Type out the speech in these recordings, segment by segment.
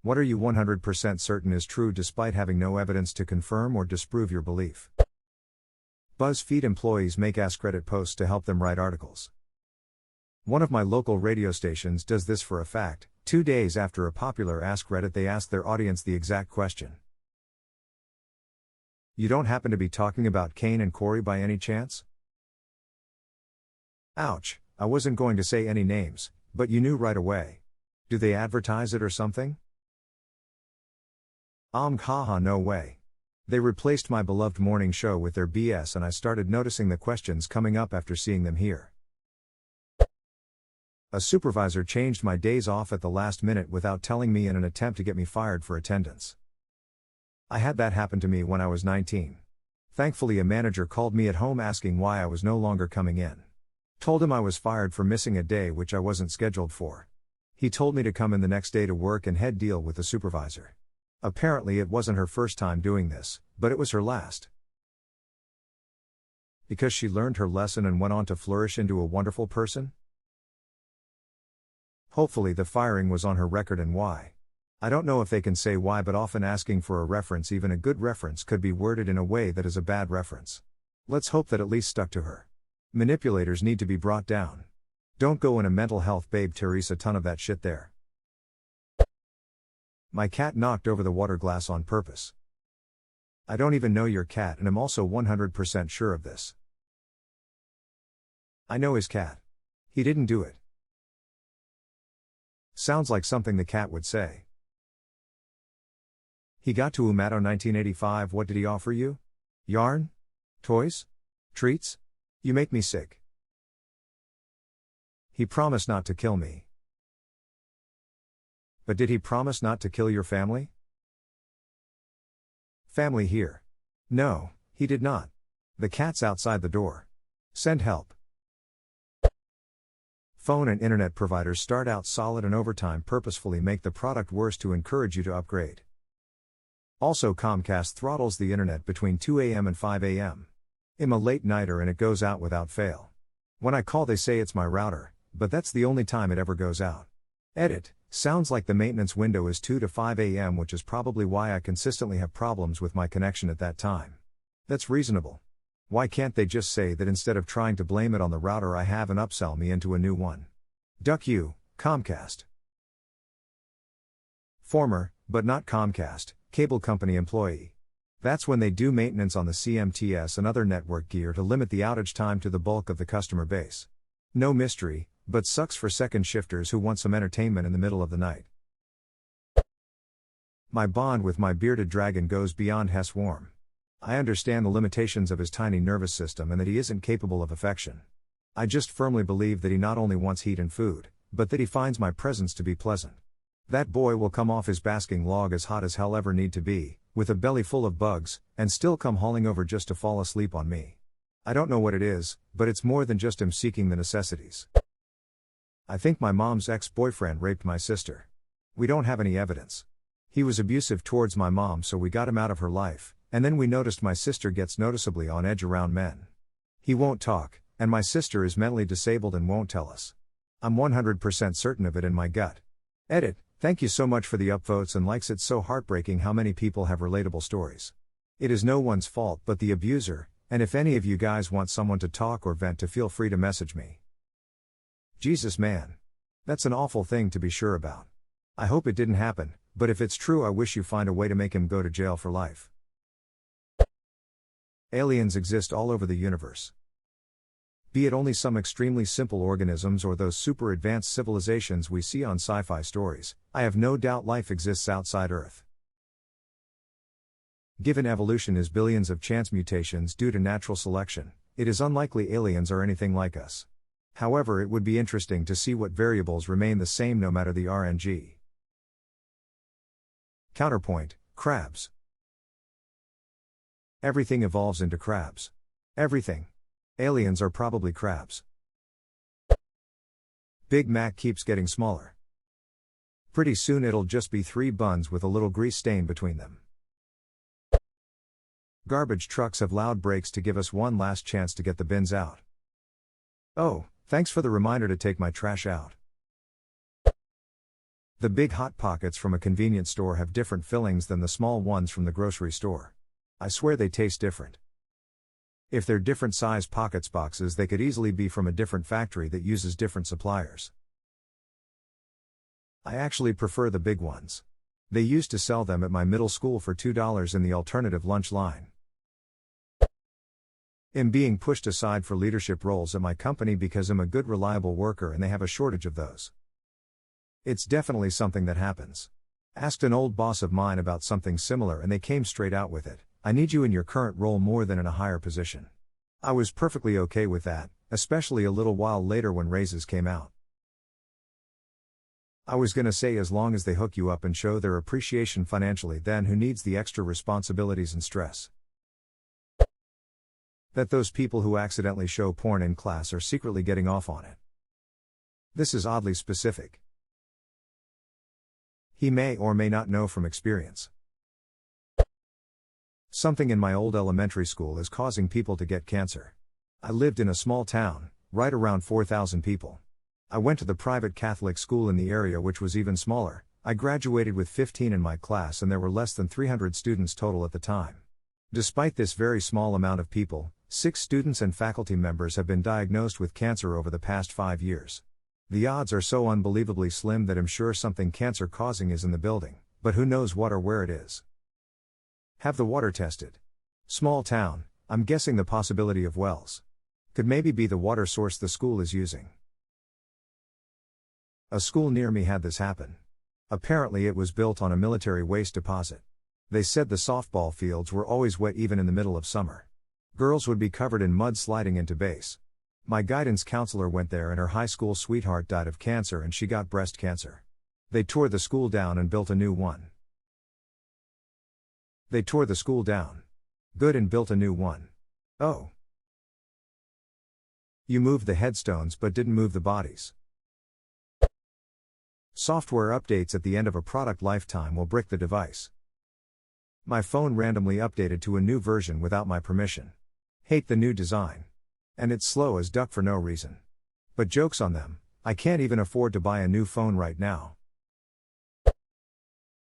What are you 100% certain is true despite having no evidence to confirm or disprove your belief? BuzzFeed employees make AskReddit posts to help them write articles. One of my local radio stations does this for a fact. 2 days after a popular AskReddit, they asked their audience the exact question. You don't happen to be talking about Kane and Corey by any chance? Ouch, I wasn't going to say any names, but you knew right away. Do they advertise it or something? Haha, no way. They replaced my beloved morning show with their BS, and I started noticing the questions coming up after seeing them here. A supervisor changed my days off at the last minute without telling me in an attempt to get me fired for attendance. I had that happen to me when I was 19. Thankfully, a manager called me at home asking why I was no longer coming in. Told him I was fired for missing a day which I wasn't scheduled for. He told me to come in the next day to work and head deal with the supervisor. Apparently it wasn't her first time doing this, but it was her last. Because she learned her lesson and went on to flourish into a wonderful person? Hopefully the firing was on her record and why. I don't know if they can say why, but often asking for a reference, even a good reference, could be worded in a way that is a bad reference. Let's hope that at least stuck to her. Manipulators need to be brought down. Don't go in a mental health babe, Teresa, ton of that shit there. My cat knocked over the water glass on purpose. I don't even know your cat, and I'm also 100% sure of this. I know his cat. He didn't do it. Sounds like something the cat would say. He got to Umato 1985. What did he offer you? Yarn? Toys? Treats? You make me sick. He promised not to kill me. But did he promise not to kill your family? Family here. No, he did not. The cat's outside the door. Send help. Phone and internet providers start out solid and over time purposefully make the product worse to encourage you to upgrade. Also, Comcast throttles the internet between 2 a.m. and 5 a.m. I'm a late nighter and it goes out without fail. When I call they say it's my router, but that's the only time it ever goes out. Edit. Sounds like the maintenance window is 2 to 5 a.m., which is probably why I consistently have problems with my connection at that time. That's reasonable. Why can't they just say that instead of trying to blame it on the router I have and upsell me into a new one? Duck you, Comcast. Former, but not Comcast, cable company employee. That's when they do maintenance on the CMTS and other network gear to limit the outage time to the bulk of the customer base. No mystery, but sucks for second shifters who want some entertainment in the middle of the night. My bond with my bearded dragon goes beyond Hess warm. I understand the limitations of his tiny nervous system and that he isn't capable of affection. I just firmly believe that he not only wants heat and food, but that he finds my presence to be pleasant. That boy will come off his basking log as hot as hell ever need to be, with a belly full of bugs, and still come hauling over just to fall asleep on me. I don't know what it is, but it's more than just him seeking the necessities. I think my mom's ex-boyfriend raped my sister. We don't have any evidence. He was abusive towards my mom, so we got him out of her life, and then we noticed my sister gets noticeably on edge around men. He won't talk, and my sister is mentally disabled and won't tell us. I'm 100% certain of it in my gut. Edit. Thank you so much for the upvotes and likes. It's so heartbreaking how many people have relatable stories. It is no one's fault but the abuser, and if any of you guys want someone to talk or vent to, feel free to message me. Jesus man. That's an awful thing to be sure about. I hope it didn't happen, but if it's true I wish you find a way to make him go to jail for life. Aliens exist all over the universe. Be it only some extremely simple organisms or those super advanced civilizations we see on sci-fi stories, I have no doubt life exists outside Earth. Given evolution is billions of chance mutations due to natural selection, it is unlikely aliens are anything like us. However, it would be interesting to see what variables remain the same no matter the RNG. Counterpoint, crabs. Everything evolves into crabs. Everything. Aliens are probably crabs. Big Mac keeps getting smaller. Pretty soon it'll just be 3 buns with a little grease stain between them. Garbage trucks have loud brakes to give us one last chance to get the bins out. Oh, thanks for the reminder to take my trash out. The big Hot Pockets from a convenience store have different fillings than the small ones from the grocery store. I swear they taste different. If they're different size Pockets boxes, they could easily be from a different factory that uses different suppliers. I actually prefer the big ones. They used to sell them at my middle school for $2 in the alternative lunch line. I'm being pushed aside for leadership roles at my company because I'm a good, reliable worker and they have a shortage of those. It's definitely something that happens. Asked an old boss of mine about something similar and they came straight out with it. I need you in your current role more than in a higher position. I was perfectly okay with that, especially a little while later when raises came out. I was gonna say as long as they hook you up and show their appreciation financially, then who needs the extra responsibilities and stress? That those people who accidentally show porn in class are secretly getting off on it. This is oddly specific. He may or may not know from experience. Something in my old elementary school is causing people to get cancer. I lived in a small town, right around 4,000 people. I went to the private Catholic school in the area, which was even smaller. I graduated with 15 in my class and there were less than 300 students total at the time. Despite this very small amount of people, 6 students and faculty members have been diagnosed with cancer over the past 5 years. The odds are so unbelievably slim that I'm sure something cancer-causing is in the building, but who knows what or where it is. Have the water tested. Small town, I'm guessing the possibility of wells. Could maybe be the water source the school is using. A school near me had this happen. Apparently it was built on a military waste deposit. They said the softball fields were always wet even in the middle of summer. Girls would be covered in mud sliding into base. My guidance counselor went there and her high school sweetheart died of cancer and she got breast cancer. They tore the school down and built a new one. They tore the school down. Good, and built a new one. Oh. You moved the headstones but didn't move the bodies. Software updates at the end of a product lifetime will brick the device. My phone randomly updated to a new version without my permission. Hate the new design. And it's slow as duck for no reason. But joke's on them, I can't even afford to buy a new phone right now.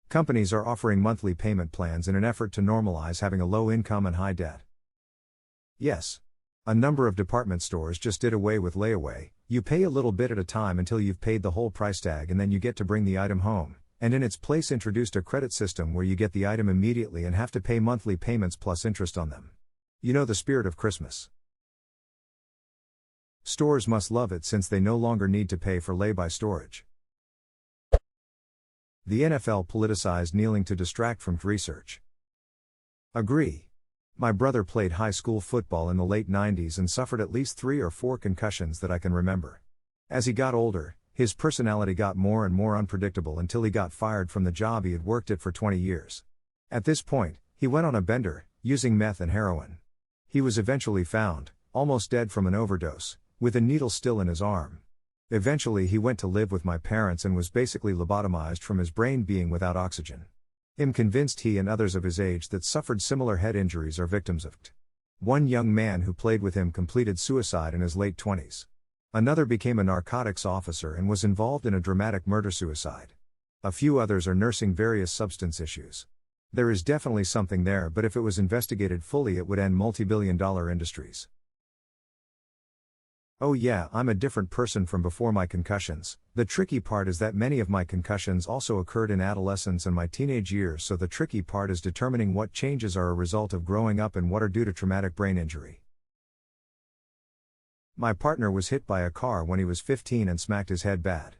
Companies are offering monthly payment plans in an effort to normalize having a low income and high debt. Yes. A number of department stores just did away with layaway. You pay a little bit at a time until you've paid the whole price tag and then you get to bring the item home, and in its place introduced a credit system where you get the item immediately and have to pay monthly payments plus interest on them. You know, the spirit of Christmas. Stores must love it since they no longer need to pay for lay-by storage. The NFL politicized kneeling to distract from research. Agree. My brother played high school football in the late 90s and suffered at least 3 or 4 concussions that I can remember. As he got older, his personality got more and more unpredictable until he got fired from the job he had worked at for 20 years. At this point, he went on a bender, using meth and heroin. He was eventually found, almost dead from an overdose, with a needle still in his arm. Eventually he went to live with my parents and was basically lobotomized from his brain being without oxygen. I'm convinced he and others of his age that suffered similar head injuries are victims of it. One young man who played with him completed suicide in his late 20s. Another became a narcotics officer and was involved in a dramatic murder-suicide. A few others are nursing various substance issues. There is definitely something there, but if it was investigated fully it would end multi-billion-dollar industries. Oh yeah, I'm a different person from before my concussions. The tricky part is that many of my concussions also occurred in adolescence and my teenage years, so the tricky part is determining what changes are a result of growing up and what are due to traumatic brain injury. My partner was hit by a car when he was 15 and smacked his head bad.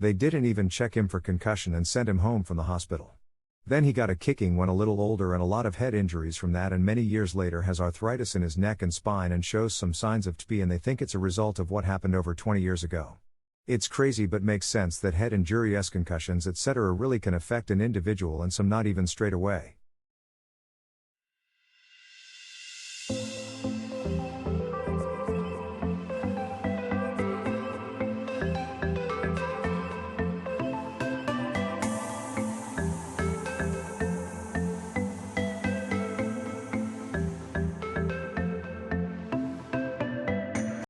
They didn't even check him for concussion and sent him home from the hospital. Then he got a kicking when a little older and a lot of head injuries from that, and many years later has arthritis in his neck and spine and shows some signs of TB, and they think it's a result of what happened over 20 years ago. It's crazy but makes sense that head injuries, concussions etc. really can affect an individual, and some not even straight away.